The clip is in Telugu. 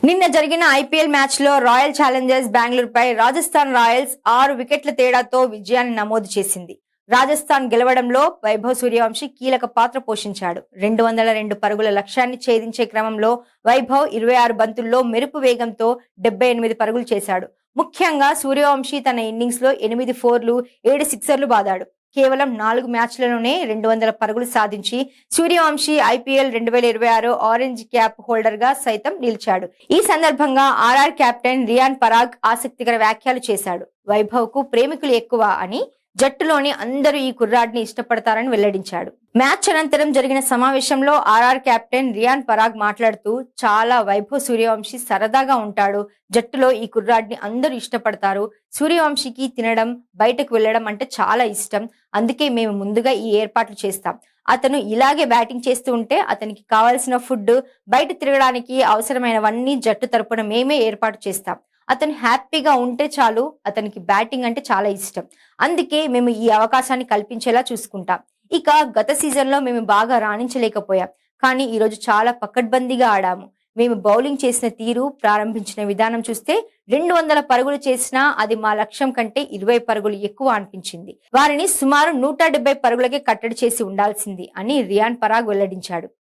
నిన్న జరిగిన ఐపీఎల్ మ్యాచ్ లో రాయల్ ఛాలెంజర్స్ బెంగళూరుపై రాజస్థాన్ రాయల్స్ 6 వికెట్ల తేడాతో విజయాన్ని నమోదు చేసింది. రాజస్థాన్ గెలవడంలో వైభవ్ సూర్యవంశీ కీలక పాత్ర పోషించాడు. 202 పరుగుల లక్ష్యాన్ని ఛేదించే క్రమంలో వైభవ్ 26 బంతుల్లో మెరుపు వేగంతో 78 పరుగులు చేశాడు. ముఖ్యంగా సూర్యవంశీ తన ఇన్నింగ్స్ లో 8 ఫోర్లు 7 సిక్సర్లు బాదాడు. కేవలం 4 మ్యాచ్లలోనే 200 పరుగులు సాధించి Suryavanshi IPL 2026 orange cap holder గా సైతం నిలిచాడు. ఈ సందర్భంగా ఆర్ఆర్ కెప్టెన్ రియాన్ పరాగ్ ఆసక్తికర వ్యాఖ్యలు చేశాడు. వైభవ్ కు ప్రేమికులు ఎక్కువ అని, జట్టులోని అందరూ ఈ కుర్రాడిని ఇష్టపడతారని వెల్లడించాడు. మ్యాచ్ అనంతరం జరిగిన సమావేశంలో ఆర్ఆర్ కెప్టెన్ రియాన్ పరాగ్ మాట్లాడుతూ, చాలా వైభవ్ సూర్యవంశీ సరదాగా ఉంటాడు, జట్టులో ఈ కుర్రాడిని అందరూ ఇష్టపడతారు, సూర్యవంశీకి తినడం, బయటకు వెళ్లడం అంటే చాలా ఇష్టం, అందుకే మేము ముందుగా ఈ ఏర్పాట్లు చేస్తాం. అతను ఇలాగే బ్యాటింగ్ చేస్తూ ఉంటే అతనికి కావాల్సిన ఫుడ్, బయట తిరగడానికి అవసరమైనవన్నీ జట్టు తరపున మేమే ఏర్పాటు చేస్తాం. అతను హ్యాపీగా ఉంటే చాలు, అతనికి బ్యాటింగ్ అంటే చాలా ఇష్టం, అందుకే మేము ఈ అవకాశాన్ని కల్పించేలా చూసుకుంటాం. ఇక గత సీజన్ లో మేము బాగా రాణించలేకపోయాం, కానీ ఈరోజు చాలా పకడ్బందీగా ఆడాము. మేము బౌలింగ్ చేసిన తీరు, ప్రారంభించిన విధానం చూస్తే 200 పరుగులు చేసినా అది మా లక్ష్యం కంటే 20 పరుగులు ఎక్కువ అనిపించింది. వారిని సుమారు 170 పరుగులకే కట్టడి చేసి ఉండాల్సింది అని రియాన్ పరాగ్ వెల్లడించాడు.